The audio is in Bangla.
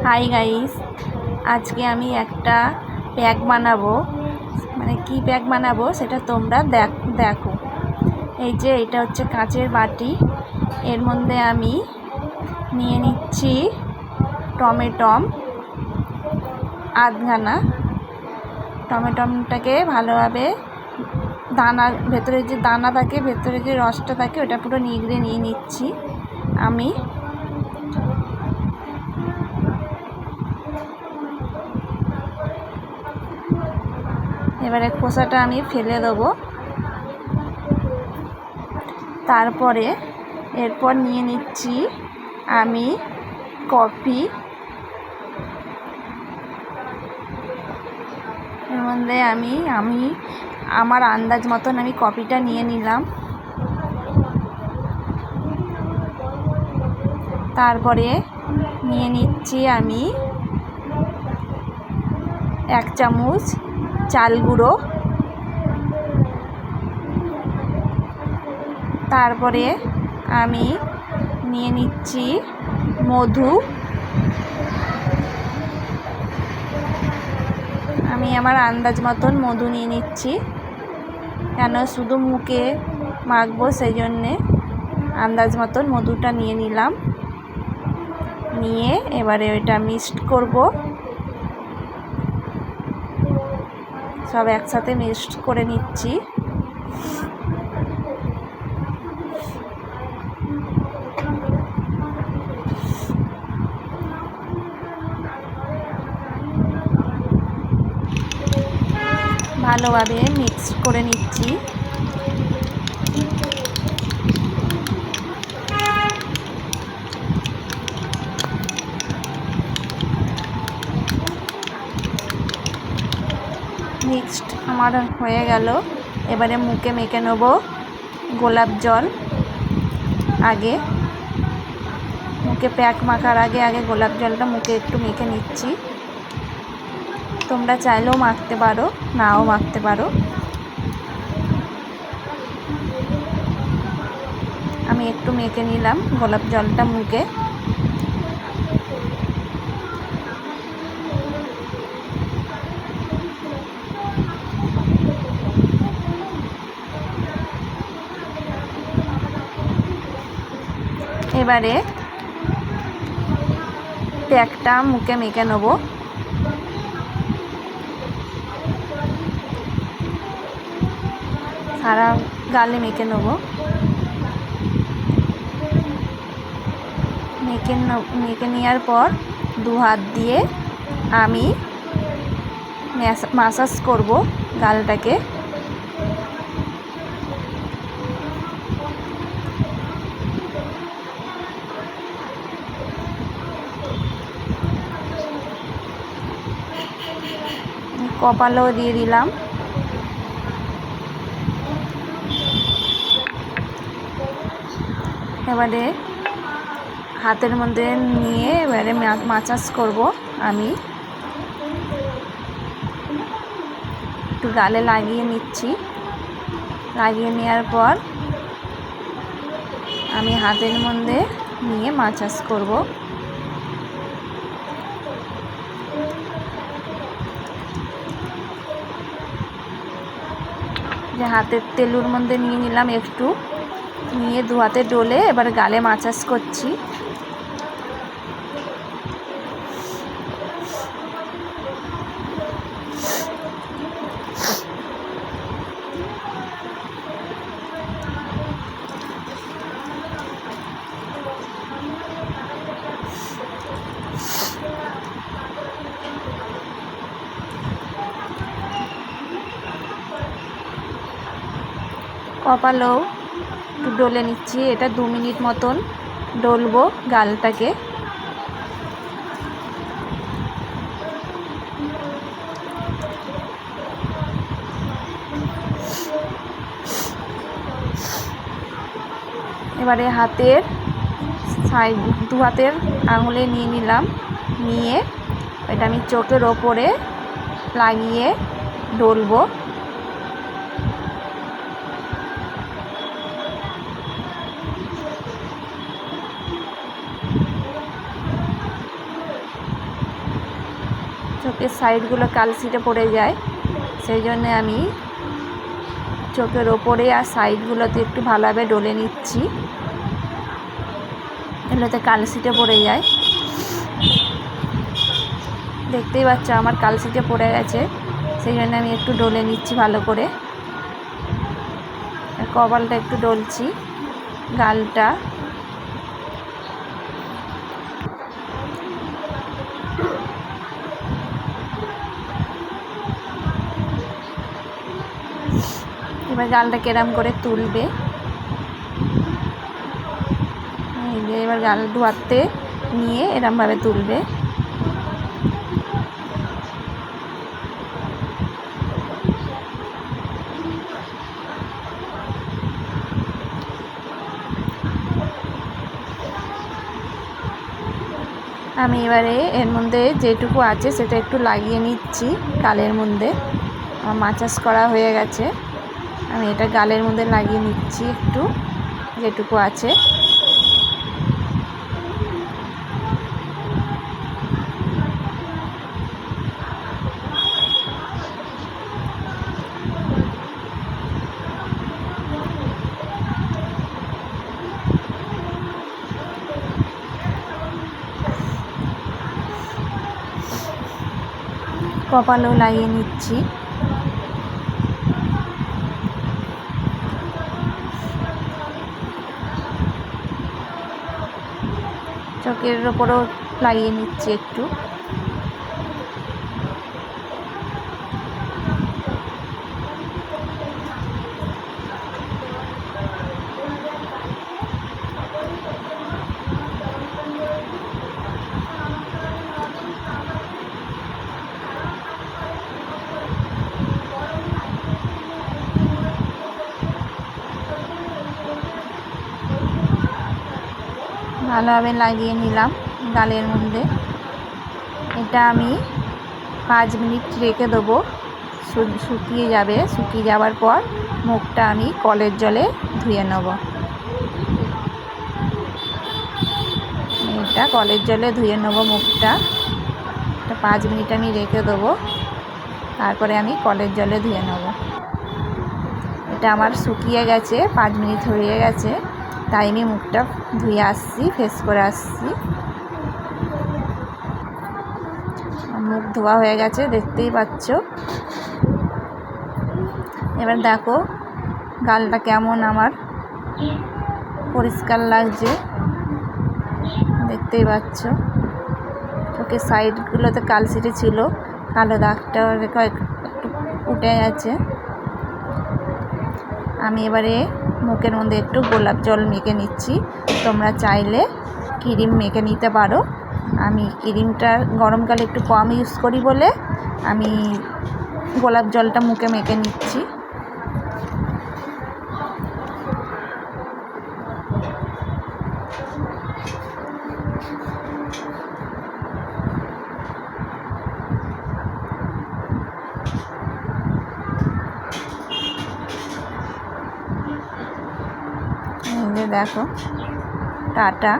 হাই গাইস, আজকে আমি একটা প্যাক বানাবো। মানে কি প্যাক বানাবো সেটা তোমরা দেখো। এই যে এটা হচ্ছে কাঁচের বাটি, এর মধ্যে আমি নিয়ে নিচ্ছি টমেটম আধখানা। টমেটমটাকে ভালোভাবে দানার ভেতরে যে দানা থাকে, ভেতরে যে রসটা থাকে ওটা পুরো নিগড়ে নিয়ে নিচ্ছি আমি। এবারে খোসাটা আমি ফেলে দেবো। তারপরে এরপর নিয়ে নিচ্ছি আমি কফি। এর মধ্যে আমি আমার আন্দাজ মতন আমি কফিটা নিয়ে নিলাম। তারপরে নিয়ে নিচ্ছি আমি 1 চামচ চাল গুঁড়ো। তারপরে আমি নিয়ে নিচ্ছি মধু। আমি আমার আন্দাজ মতন মধু নিয়ে নিচ্ছি, কেন শুধু মুখে মাখবো সেই জন্যে আন্দাজ মতন মধুটা নিয়ে নিলাম। নিয়ে এবারে ওইটা মিক্সড করব, সব একসাথে মিক্সড করে নিচ্ছি। ভালোভাবে মিক্স করে নিচ্ছি। মিক্সড আমার হয়ে গেল। এবারে মুখে মেখে নেব গোলাপ জল। আগে মুখে প্যাক মাখার আগে গোলাপ জলটা মুখে একটু মেখে নিচ্ছি। তোমরা চাইলেও মাখতে পারো, নাও মাখতে পারো। আমি একটু মেখে নিলাম গোলাপ জলটা মুখে। এবারে প্যাকটা মুখে মেখে নেব। সারা গালে মেখে নেব। মেখে নেওয়ার পর 2 হাত দিয়ে আমি ম্যাসাজ করব গালটাকে। কপালেও দিয়ে দিলাম। এবারে হাতের মধ্যে নিয়ে এবারে মাসাজ করব আমি। একটু গালে লাগিয়ে নিচ্ছি। লাগিয়ে নেওয়ার পর আমি হাতের মধ্যে নিয়ে মাসাজ করব। যে হাতের তেলুর মধ্যে নিয়ে নিলাম একটু, নিয়ে 2 হাতে ডলে এবার গালে মাসাজ করছি। কপালেও একটু ডলে নিচ্ছি। এটা 2 মিনিট মতন ডলবো গালটাকে। এবারে হাতের সাইড 2 হাতের আঙুলে নিয়ে নিলাম। নিয়ে এটা আমি চোখের ওপরে লাগিয়ে ডলবো। চোখের সাইডগুলো কালশিটে পড়ে যায়, সেই জন্যে আমি চোখের ওপরে আর সাইডগুলোতে একটু ভালোভাবে ডলে নিচ্ছি, এগুলোতে কালশিটে পড়ে যায়। দেখতেই পাচ্ছ আমার কালশিটে পড়ে গেছে, সেই জন্য আমি একটু ডলে নিচ্ছি ভালো করে। কপালটা একটু ডলছি, গালটা, এবার গালটা কেরাম করে তুলবে। এবার গাল দু হাতে নিয়ে এরমভাবে তুলবে। আমি এবারে এর মধ্যে যেটুকু আছে সেটা একটু লাগিয়ে নিচ্ছি গালের মধ্যে। আমার মাসাজ করা হয়ে গেছে, আমি এটা গালের মধ্যে লাগিয়ে নিচ্ছি একটু যেটুকু আছে। কপালেও লাগিয়ে নিচ্ছি। চোখের ওপরও লাগিয়ে নিচ্ছি একটু। ভালোভাবে লাগিয়ে নিলাম গালের মধ্যে। এটা আমি 5 মিনিট রেখে দেবো, শুকিয়ে যাবে। শুকিয়ে যাওয়ার পর মুখটা আমি কলের জলে ধুয়ে নেব। এটা কলের জলে ধুয়ে নেব মুখটা। 5 মিনিট আমি রেখে দেবো, তারপরে আমি কলের জলে ধুয়ে নেব। এটা আমার শুকিয়ে গেছে, 5 মিনিট হয়ে গেছে, তাই আমি মুখটা ধুয়ে আসছি, ফ্রেশ করে আসছি। মুখ ধোয়া হয়ে গেছে, দেখতেই পাচ্ছ। এবার দেখো গালটা কেমন আমার পরিষ্কার লাগছে, দেখতেই পাচ্ছ। চোখের সাইডগুলোতে কালশিটে ছিল, কালো দাগটা একটু উঠে গেছে। আমি এবারে মুখের মধ্যে একটু গোলাপ জল মেখে নিচ্ছি। তোমরা চাইলে ক্রিম মেখে নিতে পারো। আমি ক্রিমটা গরমকালে একটু কম ইউজ করি বলে আমি গোলাপ জলটা মুখে মেখে নিচ্ছি। দেখো, টাটা।